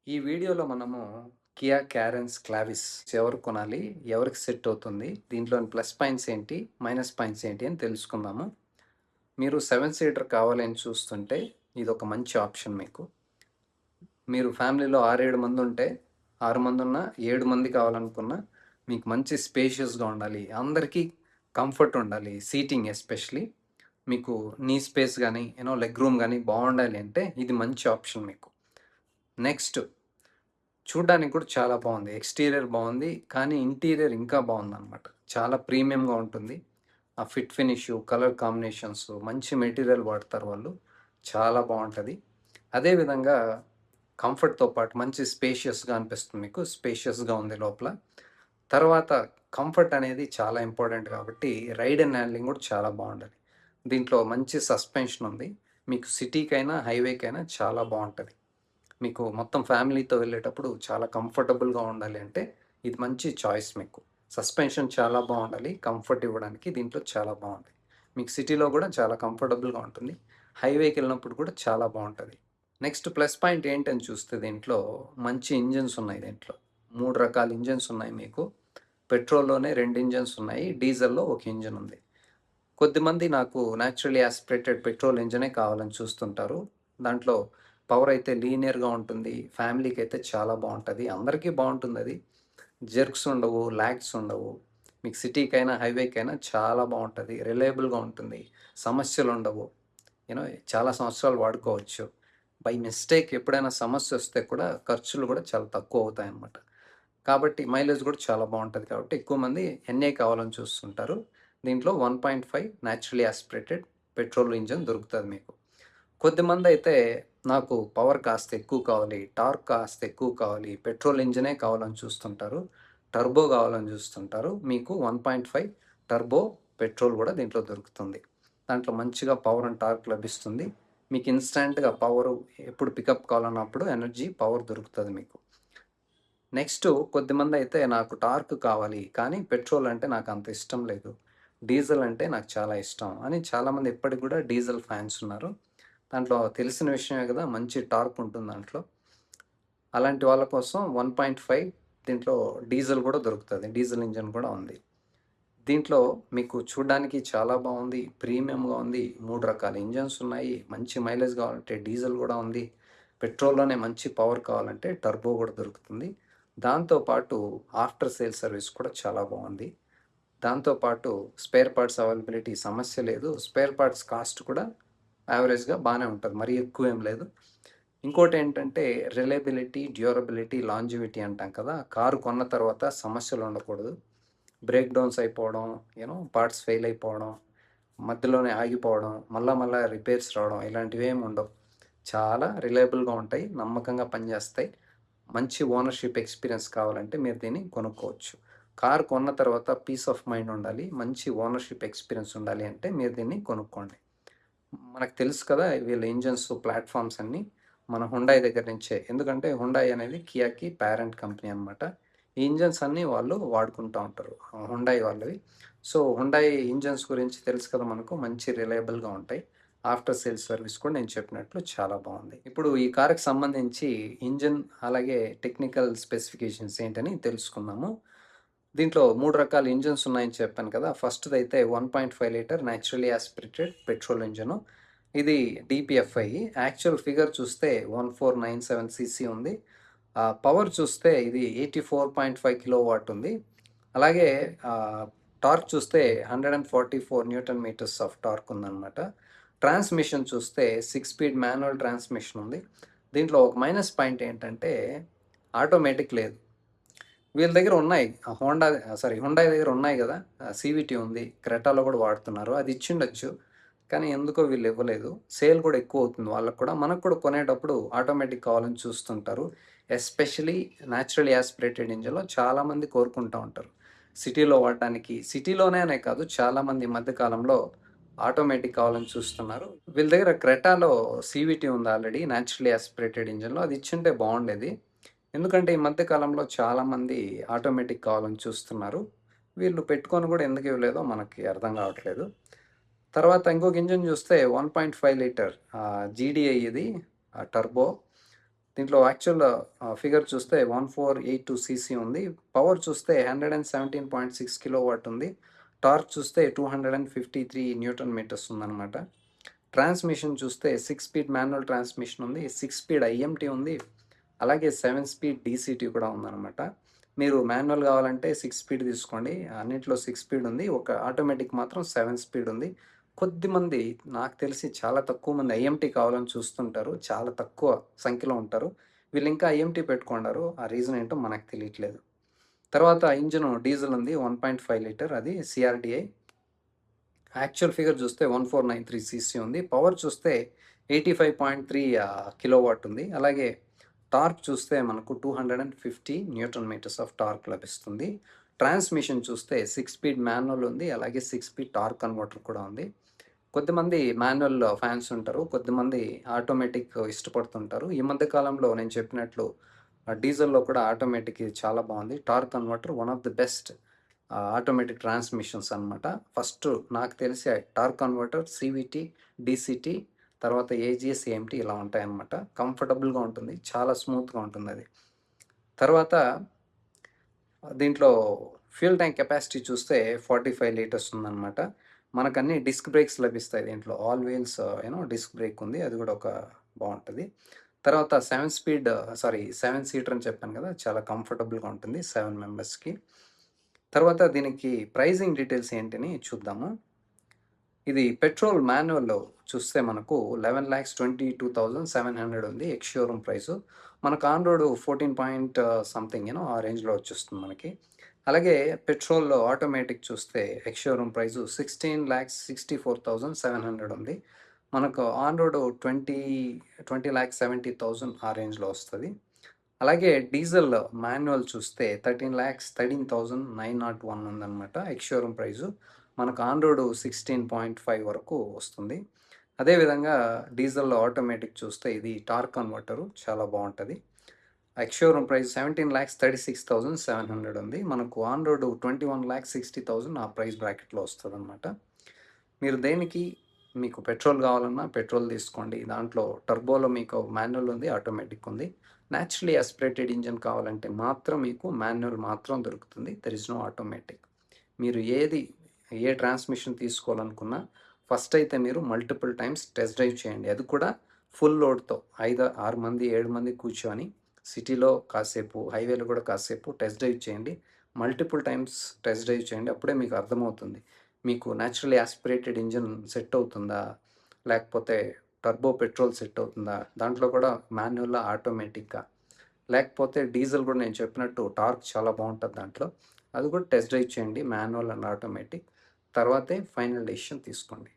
ఈ వీడియోలో మనము కియా క్యారెన్స్ క్లావిస్ ఎవరు కొనాలి? ఎవరికి సెట్ అవుతుంది? దీంట్లోని ప్లస్ పాయింట్స్ ఏంటి? మైనస్ పాయింట్స్ ఏంటి? అని తెలుసుకుందాము. మీరు 7 సీటర్ కావాలని చూస్తుంటే ఇదొక మంచి ఆప్షన్ మీకు. మీరు ఫ్యామిలీలో 6, 7 మంది ఉంటే 6 మందున్నా, 7 మంది కావాలనుకున్నా మీకు మంచి స్పేషియస్‌గా ఉండాలి. అందరికీ కంఫర్ట్ ఉండాలి. Seating especially. మీకు నీ స్పేస్ గానీ, లెగ్ రూమ్ గానీ బావుండాలి అంటే ఇది మంచి ఆప్షన్ మీకు. నెక్స్ట్ చూడ్డానికి కూడా చాలా బావుంది. ఎక్స్‌టీరియర్ బావుంది. కానీ ఇంటీరియర్ ఇంకా బావుందనమాట. చాలా ప్రీమియంగా ఉంటుంది. ఆ ఫిట్ ఫినిషు, కలర్ కాంబినేషన్స్ మంచి మెటీరియల్ వాడతారు వాళ్ళు. చాలా బావుంటది. అదే విధంగా కంఫర్ట్‌తో పాటు మంచి స్పేషియస్‌గా అనిపిస్తుంది మీకు. స్పేషియస్‌గా ఉంది లోపల. తర్వాత కంఫర్ట్ అనేది చాలా ఇంపార్టెంట్ కాబట్టి రైడ్ అండ్ హ్యాండ్లింగ్ కూడా చాలా బావుంటది. దీంట్లో మంచి సస్పెన్షన్ ఉంది. మీకు సిటీకైనా, హైవేకైనా చాలా బావుంటది. మీకు మొత్తం ఫ్యామిలీతో వెళ్ళేటప్పుడు చాలా కంఫర్టబుల్‌గా ఉండాలి అంటే, ఇది మంచి చాయిస్ మీకు. సస్పెన్షన్ చాలా బావుండాలి. కంఫర్ట్ ఇవ్వడానికి దీంట్లో చాలా బావుంది. మీకు సిటీలో గూడా చాలా కంఫర్టబుల్‌గా ఉంటుంది. హైవేకెళ్ళినప్పుడు కూడా చాలా బావుంటది. నెక్స్ట్ ప్లస్ పాయింట్ ఏంటని చూస్తే దీంట్లో మంచి ఇంజిన్స్ ఉన్నాయి దీంట్లో. 3 రకాల ఇంజిన్స్ ఉన్నాయి మీకు. పెట్రోల్‌లోనే 2 ఇంజిన్స్ ఉన్నాయి. డీజిల్‌లో ఒక ఇంజిన్ ఉంది. కొద్దిమంది నాకు నేచురల్లీ యాస్పిరేటెడ్ పెట్రోల్ ఇంజినే కావాలని చూస్తుంటారు. దాంట్లో పవర్ అయితే లీనియర్‌గా ఉంటుంది. ఫ్యామిలీకైతే చాలా బావుంటది. అందరికీ బావుంటుందది. జెర్క్స్ ఉండవు, లాగ్స్ ఉండవు. మీకు సిటీకైనా, హైవేకైనా చాలా బావుంటది. రిలయబుల్‌గా ఉంటుంది. సమస్యలుండవు. చాలా సంవత్సరాలు వాడుకోవచ్చు. బై మిస్టేక్ ఎప్పుడైనా సమస్యొస్తే కూడా ఖర్చులు గూడా చాలా తక్కువవుతాయన్నమాట. కాబట్టి మైలేజ్ గూడా చాలా బావుంటది కాబట్టి ఎక్కువ మంది ఎన్ఏ కావాలని చూస్తుంటారు. దీంట్లో 1.5 నేచురల్లీ యాస్పిరేటెడ్ పెట్రోల్ ఇంజిన్ దొరుకుతది మీకు. కొద్దిమందయితే నాకు పవర్ కాస్త ఎక్కువ కావాలి, టార్క్ కాస్త ఎక్కువ కావాలి, పెట్రోల్ ఇంజినే కావాలని చూస్తుంటారు. టర్బో కావాలని చూస్తుంటారు. మీకు 1.5 టర్బో పెట్రోల్ గూడా దీంట్లో దొరుకుతుంది. దాంట్లో మంచిగా పవర్ అండ్ టార్క్ లభిస్తుంది. మీకు ఇన్‌స్టాంట్‌గా పవరు ఎప్పుడు పికప్ కావాలన్నప్పుడు ఎనర్జీ, పవర్ దొరుకుతది మీకు. నెక్స్టు కొద్దిమందయితే నాకు టార్క్ కావాలి. కానీ పెట్రోల్ అంటే నాకంత ఇష్టం లేదు. డీజిల్ అంటే నాకు చాలా ఇష్టం అని చాలామంది ఇప్పటికి గూడా డీజిల్ ఫ్యాన్స్ ఉన్నారు. దాంట్లో తెలిసిన విషయమే గదా! మంచి టార్క్ ఉంటుంది దాంట్లో. అలాంటి వాళ్ళ కోసం 1.5 దీంట్లో డీజిల్ గూడా దొరుకుతది. డీజిల్ ఇంజిన్ కూడా ఉంది. దీంట్లో మీకు చూడ్డానికి చాలా బావుంది. ప్రీమియంగా ఉంది. 3 రకాల ఇంజిన్స్ ఉన్నాయి. మంచి మైలేజ్ కావాలంటే డీజిల్ గూడా ఉంది. పెట్రోల్‌లోనే మంచి పవర్ కావాలంటే టర్బో గూడా దొరుకుతుంది. దాంతో పాటు ఆఫ్టర్ సేల్ సర్వీస్ కూడా చాలా బావుంది. దాంతో పాటు స్పేర్ పార్ట్స్ అవైలబిలిటీ సమస్య లేదు. స్పేర్ పార్ట్స్ కాస్ట్ కూడా యావరేజ్‌గా బానే ఉంటది. మరీ ఎక్కువేం లేదు. ఇంకోటేంటంటే రిలయబిలిటీ, డ్యూరబిలిటీ, లాంజివిటీ అంటాం కదా! కారు కొన్న తర్వాత సమస్యలుండకూడదు. బ్రేక్ డౌన్స్ అయిపోవడం, పార్ట్స్ ఫెయిల్ అయిపోవడం, మధ్యలోనే ఆగిపోవడం, మళ్ళా రిపేర్స్ రావడం ఇలాంటివేమి ఉండవు. చాలా రిలయబుల్‌గా ఉంటాయి. నమ్మకంగా పనిచేస్తాయి. మంచి ఓనర్‌షిప్ ఎక్స్‌పీరియన్స్ కావాలంటే మీరు దీన్ని కొనుక్కోవచ్చు. కారు కొన్న తర్వాత పీస్ ఆఫ్ మైండ్ ఉండాలి. మంచి ఓనర్‌షిప్ ఎక్స్‌పీరియన్స్ ఉండాలి అంటే మీరు దీన్ని కొనుక్కోండి. మనకు తెలుసు కదా! వీళ్ళ ఇంజిన్స్, ప్లాట్‌ఫార్మ్స్ అన్నీ మన హుండాయ్ దగ్గర నుంచే. ఎందుకంటే హుండాయ్ అనేది కియాకి పేరెంట్ కంపెనీ అనమాట. ఈ ఇంజిన్స్ అన్నీ వాళ్ళు వాడుకుంటా ఉంటారు. హుండాయ్ వాళ్ళవి. సో, హుండాయ్ ఇంజిన్స్ గురించి తెలుసు కదా మనకు. మంచి రిలయబుల్‌గా ఉంటాయి. ఆఫ్టర్ సేల్స్ సర్వీస్ కూడా నేను చెప్పినట్లు చాలా బావుంది. ఇప్పుడు ఈ కారుకి సంబంధించి ఇంజిన్ అలాగే టెక్నికల్ స్పెసిఫికేషన్స్ ఏంటని తెలుసుకుందాము. దీంట్లో 3 రకాల ఇంజిన్స్ ఉన్నాయని చెప్పాను కదా! ఫస్ట్‌దైతే 1.5 litre naturally aspirated petrol engine. ఇది డీపీఎఫ్ఐ. యాక్చువల్ ఫిగర్ చూస్తే 1497 సీసీ ఉంది. పవర్ చూస్తే ఇది 84.5 కిలోవాట్ ఉంది. అలాగే ఆహ్, టార్క్ చూస్తే 144 న్యూటన్ మీటర్స్ ఆఫ్ టార్క్ ఉందనమాట. ట్రాన్స్‌మిషన్ చూస్తే 6 స్పీడ్ మాన్యువల్ ట్రాన్స్‌మిషన్ ఉంది. దీంట్లో ఒక మైనస్ పాయింట్ ఏంటంటే ఆటోమేటిక్ లేదు. వీళ్ళ దగ్గర ఉన్నాయి. హుండాయ్ దగ్గర ఉన్నాయి గదా! సీవీటీ ఉంది. క్రెటాలో గూడా వాడుతున్నారు. అది ఇచ్చుండొచ్చు. కానీ ఎందుకో వీళ్ళు ఇవ్వలేదు. సేల్ కూడా ఎక్కువవుతుంది వాళ్ళకి కూడా. మనకు కూడా కొనేటప్పుడు ఆటోమేటిక్ కావాలని చూస్తుంటారు. ఎస్పెషల్లీ నేచురల్ యాస్పిరేటెడ్ ఇంజిన్‌లో చాలామంది కోరుకుంటా ఉంటారు. సిటీలో వాడడానికి సిటీలోనే అనే కాదు చాలామంది ఈ మధ్య కాలంలో ఆటోమేటిక్ కావాలని చూస్తున్నారు. వీళ్ళ దగ్గర క్రెటాలో సీవీటీ ఉంది ఆల్రెడీ నేచురల్లీ యాస్పిరేటెడ్ ఇంజిన్‌లో. అది ఇచ్చుంటే బావుండేది. ఎందుకంటే ఈ మధ్య కాలంలో చాలామంది ఆటోమేటిక్ కావాలని చూస్తున్నారు. వీళ్ళు పెట్టుకొని గూడా ఎందుకు ఇవ్వలేదో మనకి అర్థం గావట్లేదు. తర్వాత ఇంకొక ఇంజిన్ జూస్తే 1.5 లీటర్ జీడీఐ ఇది టర్బో. దీంట్లో యాక్చువల్ ఫిగర్ చూస్తే 1482 సీసీ ఉంది. పవర్ చూస్తే 117.6 కిలోవాట్ ఉంది. టార్క్ చూస్తే 253 న్యూటన్ మీటర్స్ ఉందనమాట. ట్రాన్స్మిషన్ చూస్తే 6 స్పీడ్ మాన్యువల్ ట్రాన్స్మిషన్ ఉంది. 6 స్పీడ్ ఐఎంటీ ఉంది. అలాగే 7 స్పీడ్ డీసీటీ కూడా ఉందనమాట. మీరు మాన్యువల్ కావాలంటే 6 స్పీడ్ తీసుకోండి. అన్నిట్లో 6 స్పీడ్ ఉంది. ఒక ఆటోమేటిక్ మాత్రం 7 స్పీడ్ ఉంది. కొద్దిమంది నాకు తెలిసి చాలా తక్కువ మంది ఐఎంటీ కావాలని చూస్తుంటారు. చాలా తక్కువ సంఖ్యలో ఉంటారు. వీళ్ళు ఇంకా ఐఎంటీ పెట్టుకున్నారు. ఆ రీజన్ ఏంటో మనకు తెలియట్లేదు. తర్వాత ఇంజిన్ డీజిల్ ఉంది. 1.5 లీటర్ అది సిఆర్‌డిఐ. యాక్చువల్ ఫిగర్ చూస్తే 1493 సీసీ ఉంది. పవర్ చూస్తే 85.3 కిలోవాట్ ఉంది. అలాగే టార్క్ చూస్తే మనకు 250 న్యూటన్ మీటర్స్ ఆఫ్ టార్క్ లభిస్తుంది. ట్రాన్స్మిషన్ చూస్తే 6 స్పీడ్ మాన్యువల్ ఉంది. అలాగే 6 స్పీడ్ టార్క్ కన్వర్టర్ కూడా ఉంది. కొద్దిమంది మాన్యువల్ ఫ్యాన్స్ ఉంటారు. కొద్దిమంది ఆటోమేటిక్ ఇష్టపడుతుంటారు. ఈ మధ్య కాలంలో నేను చెప్పినట్లు డీజిల్‌లో కూడా ఆటోమేటిక్ ఇది చాలా బాగుంది. Torque converter one of the best automatic transmissions అనమాట. ఫస్ట్ నాకు తెలిసి టార్క్ కన్వర్టర్, సీవీటీ, డీసీటీ, తర్వాత ఏజీఎస్, ఏఎంటీ ఇలా ఉంటాయన్నమాట. కంఫర్టబుల్‌గా ఉంటుంది. చాలా స్మూత్‌గా ఉంటుందది. తర్వాత దీంట్లో ఫ్యూయల్ ట్యాంక్ కెపాసిటీ చూస్తే 45 లీటర్స్ ఉందనమాట. మనకన్నీ డిస్క్ బ్రేక్స్ లభిస్తాయి దీంట్లో. ఆల్ వీల్స్ డిస్క్ బ్రేక్ ఉంది. అది కూడా ఒక బావుంటది. తర్వాత 7 సీటర్ అని చెప్పాను కదా! చాలా కంఫర్టబుల్‌గా ఉంటుంది 7 మెంబర్స్‌కి. తర్వాత దీనికి ప్రైజింగ్ డీటెయిల్స్ ఏంటని చూద్దాము. ఇది పెట్రోల్ మాన్యువల్‌లో చూస్తే మనకు 11,22,700 ఉంది ఎక్స్ షోరూమ్ ప్రైసు. మనకు ఆన్ రోడ్ 14 పాయింట్ సంథింగ్ ఆ రేంజ్‌లో వచ్చేస్తుంది మనకి. అలాగే పెట్రోల్‌లో ఆటోమేటిక్ చూస్తే ఎక్స్ షోరూమ్ ప్రైసు 16,64,700 ఉంది. మనకు ఆన్ రోడ్ 20,70,000 ఆ రేంజ్‌లో వస్తది. అలాగే డీజిల్ మాన్యువల్ చూస్తే 13,13,901 ఉందనమాట ఎక్స్ షోరూమ్ ప్రైసు. మనకు ఆన్ రోడ్ 16.5 వరకు వస్తుంది. అదేవిధంగా డీజిల్‌లో ఆటోమేటిక్ చూస్తే ఇది టార్క్ కన్వర్టరు చాలా బావుంటది. ఎక్స్ షోరూమ్ ప్రైస్ 17,36,700 ఉంది. మనకు ఆన్ రోడ్ 21,60,000 ఆ ప్రైస్ బ్రాకెట్‌లో వస్తదనమాట. మీరు మీకు పెట్రోల్ కావాలన్నా పెట్రోల్ తీసుకోండి. దాంట్లో టర్బోలో మీకు మాన్యువల్ ఉంది, ఆటోమేటిక్ ఉంది. న్యాచురల్లీ యాస్పిరేటెడ్ ఇంజిన్ కావాలంటే మాత్రం మీకు మాన్యువల్ మాత్రం దొరుకుతుంది. There is no automatic. మీరు ఏ ట్రాన్స్మిషన్ తీసుకోవాలనుకున్నా ఫస్ట్ అయితే మీరు మల్టిపుల్ టైమ్స్ టెస్ట్ డ్రైవ్ చేయండి. అది కూడా ఫుల్ లోడ్‌తో 6 మంది, 7 మంది కూర్చొని సిటీలో కాసేపు, హైవేలో కూడా కాసేపు టెస్ట్ డ్రైవ్ చేయండి. మల్టిపుల్ టైమ్స్ టెస్ట్ డ్రైవ్ చేయండి. అప్పుడే మీకు అర్థమవుతుంది. మీకు న్యాచురల్లీ యాస్పిరేటెడ్ ఇంజిన్ సెట్ అవుతుందా? లేకపోతే టర్బో పెట్రోల్ సెట్ అవుతుందా? దాంట్లో కూడా మాన్యువల్లా, ఆటోమేటిక్కా? లేకపోతే డీజిల్ కూడా నేను చెప్పినట్టు టార్క్ చాలా బావుంటది దాంట్లో. అది కూడా టెస్ట్ డ్రైవ్ చేయండి మాన్యువల్ అండ్ ఆటోమేటిక్. తర్వాతే ఫైనల్ డెసిషన్ తీసుకోండి.